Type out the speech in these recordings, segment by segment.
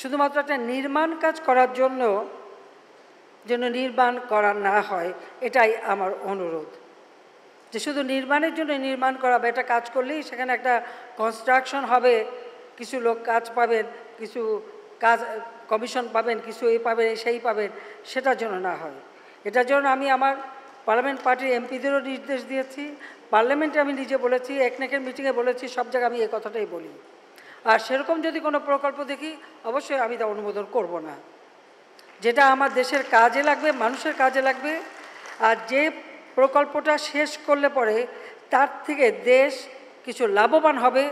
শুধুমাত্র একটা নির্মাণ কাজ করার জন্য যেন নির্মাণ করা না হয়, এটাই আমার অনুরোধ। যে শুধু নির্মাণের জন্য নির্মাণ করা বা এটা কাজ করলেই সেখানে একটা কনস্ট্রাকশন হবে, কিছু লোক কাজ পাবেন, কিছু কাজ কমিশন পাবেন, কিছু এই পাবেন সেই পাবেন, সেটার জন্য না হয়। এটার জন্য আমি আমার পার্লামেন্ট পার্টির এমপিদেরও নির্দেশ দিয়েছি, পার্লামেন্টে আমি নিজে বলেছি, একনেকের মিটিংয়ে বলেছি, সব জায়গায় আমি এই কথাটাই বলি। আর সেরকম যদি কোনো প্রকল্প দেখি অবশ্যই আমি তা অনুমোদন করব না। যেটা আমার দেশের কাজে লাগবে, মানুষের কাজে লাগবে, আর যে প্রকল্পটা শেষ করলে পরে তার থেকে দেশ কিছু লাভবান হবে,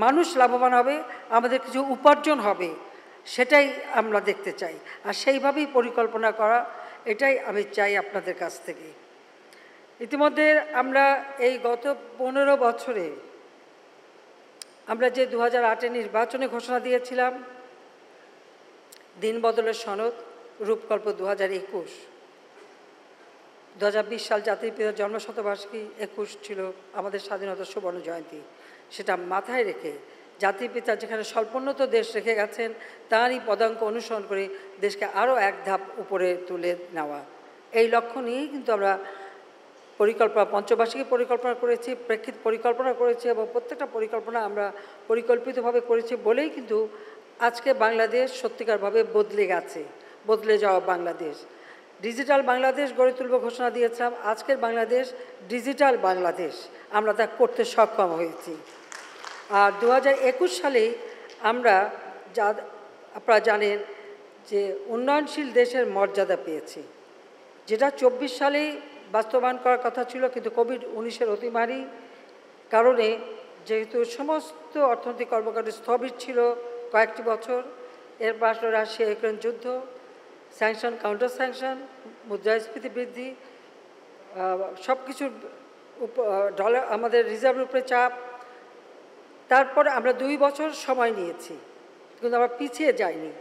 মানুষ লাভবান হবে, আমাদের কিছু উপার্জন হবে, সেটাই আমরা দেখতে চাই। আর সেইভাবেই পরিকল্পনা করা, এটাই আমি চাই আপনাদের কাছ থেকে। ইতিমধ্যে আমরা এই গত 15 বছরে আমরা যে 2008-এ নির্বাচনে ঘোষণা দিয়েছিলাম, দিন বদলের সনদ, রূপকল্প 2021, 2020 সাল জাতির পিতার জন্মশতবার্ষিকী, 21 ছিল আমাদের স্বাধীনতার সুবর্ণ জয়ন্তী। সেটা মাথায় রেখে জাতির পিতা যেখানে স্বল্পোন্নত দেশ রেখে গেছেন, তারই পদাঙ্ক অনুসরণ করে দেশকে আরও এক ধাপ উপরে তুলে নেওয়া, এই লক্ষ্য নিয়েই কিন্তু আমরা পরিকল্পনা, পঞ্চবার্ষিকী পরিকল্পনা করেছি, প্রেক্ষিত পরিকল্পনা করেছি, এবং প্রত্যেকটা পরিকল্পনা আমরা পরিকল্পিতভাবে করেছি বলেই কিন্তু আজকে বাংলাদেশ সত্যিকারভাবে বদলে গেছে, বদলে যাওয়া বাংলাদেশ। ডিজিটাল বাংলাদেশ গড়ে তুলব ঘোষণা দিয়েছিলাম, আজকের বাংলাদেশ ডিজিটাল বাংলাদেশ, আমরা তা করতে সক্ষম হয়েছি। আর 2021 সালেই আমরা আপনারা জানেন যে উন্নয়নশীল দেশের মর্যাদা পেয়েছি, যেটা 24 সালেই বাস্তবায়ন করার কথা ছিল, কিন্তু কোভিড-19-এর অতিমারী কারণে যেহেতু সমস্ত অর্থনৈতিক কর্মকাণ্ড স্থবির ছিল কয়েকটি বছর, এর পাশে রাশিয়া ইউক্রেন যুদ্ধ, স্যাংশন, কাউন্টার স্যাংশন, মুদ্রাস্ফীতি বৃদ্ধি, সব কিছুর ডলার, আমাদের রিজার্ভের উপরে চাপ, তারপরে আমরা 2 বছর সময় নিয়েছি, কিন্তু আমরা পিছিয়ে যাইনি।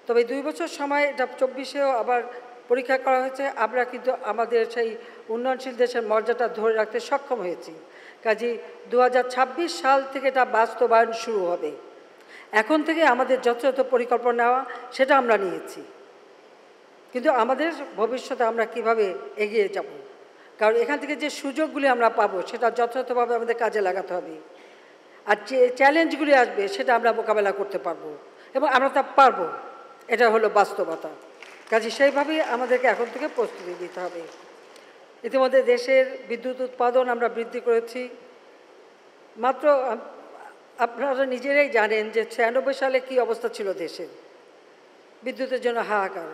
তবে 2 বছর সময়, এটা 24-এও আবার পরীক্ষা করা হয়েছে, আমরা কিন্তু আমাদের সেই উন্নয়নশীল দেশের মর্যাদা ধরে রাখতে সক্ষম হয়েছি। কাজেই 2026 সাল থেকে এটা বাস্তবায়ন শুরু হবে। এখন থেকে আমাদের যথাযথ পরিকল্পনা নেওয়া, সেটা আমরা নিয়েছি, কিন্তু আমাদের ভবিষ্যতে আমরা কিভাবে এগিয়ে যাব, কারণ এখান থেকে যে সুযোগগুলি আমরা পাবো সেটা যথাযথভাবে আমাদের কাজে লাগাতে হবে। আর যে চ্যালেঞ্জগুলি আসবে সেটা আমরা মোকাবেলা করতে পারবো, এবং আমরা তা পারবো, এটা হলো বাস্তবতা। কাজে সেইভাবেই আমাদেরকে এখন থেকে প্রস্তুতি নিতে হবে। ইতিমধ্যে দেশের বিদ্যুৎ উৎপাদন আমরা বৃদ্ধি করেছি। মাত্র আপনারা নিজেরাই জানেন যে 96 সালে কী অবস্থা ছিল দেশের, বিদ্যুতের জন্য হাহাকার।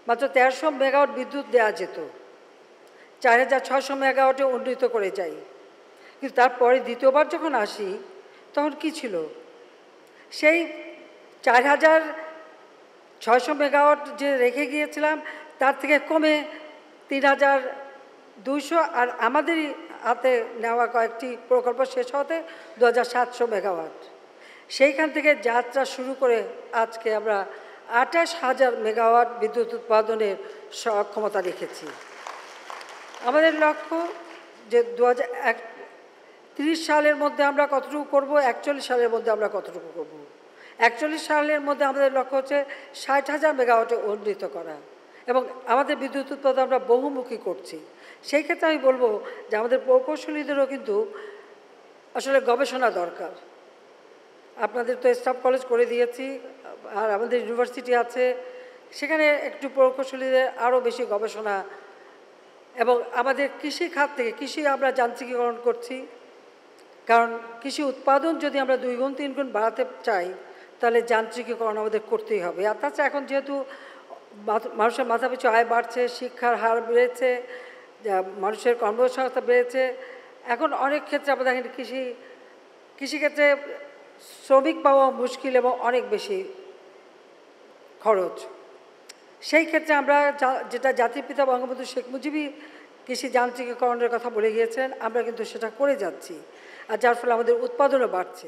মাত্র 1300 মেগাওয়াট বিদ্যুৎ দেওয়া যেত, 4600 মেগাওয়াটে উন্নীত করে যাই। কিন্তু তারপরে দ্বিতীয়বার যখন আসি তখন কি ছিল, সেই 4600 মেগাওয়াট যে রেখে গিয়েছিলাম তার থেকে কমে 3200, আর আমাদেরই হাতে নেওয়া কয়েকটি প্রকল্প শেষ হতে 2700 মেগাওয়াট। সেইখান থেকে যাত্রা শুরু করে আজকে আমরা 28,000 মেগাওয়াট বিদ্যুৎ উৎপাদনের সক্ষমতা রেখেছি। আমাদের লক্ষ্য যে 2030 সালের মধ্যে আমরা কতটুকু করব, 41 সালের মধ্যে আমরা কতটুকু করব। 41 সালের মধ্যে আমাদের লক্ষ্য হচ্ছে 60,000 মেগাওয়াটে উন্নীত করা, এবং আমাদের বিদ্যুৎ উৎপাদন আমরা বহুমুখী করছি। সেই ক্ষেত্রে আমি বলবো যে আমাদের প্রকৌশলীদেরও কিন্তু আসলে গবেষণা দরকার। আপনাদের তো স্টাফ কলেজ করে দিয়েছি, আর আমাদের ইউনিভার্সিটি আছে, সেখানে একটু প্রকৌশলীদের আরও বেশি গবেষণা, এবং আমাদের কৃষি খাত থেকে কৃষি আমরা যান্ত্রিকীকরণ করছি, কারণ কৃষি উৎপাদন যদি আমরা 2 গুণ 3 গুণ বাড়াতে চাই তাহলে যান্ত্রিকীকরণ আমাদের করতেই হবে। আর তাছাড়া এখন যেহেতু মানুষের মাথাপিছু আয় বাড়ছে, শিক্ষার হার বেড়েছে, মানুষের কর্মসংস্থান বেড়েছে, এখন অনেক ক্ষেত্রে আমরা দেখেন কৃষিক্ষেত্রে শ্রমিক পাওয়া মুশকিল এবং অনেক বেশি খরচ। সেই ক্ষেত্রে আমরা যেটা জাতির পিতা বঙ্গবন্ধু শেখ মুজিবই কৃষি যান্ত্রিকীকরণের কথা বলে গিয়েছেন, আমরা কিন্তু সেটা করে যাচ্ছি, আর যার ফলে আমাদের উৎপাদনও বাড়ছে।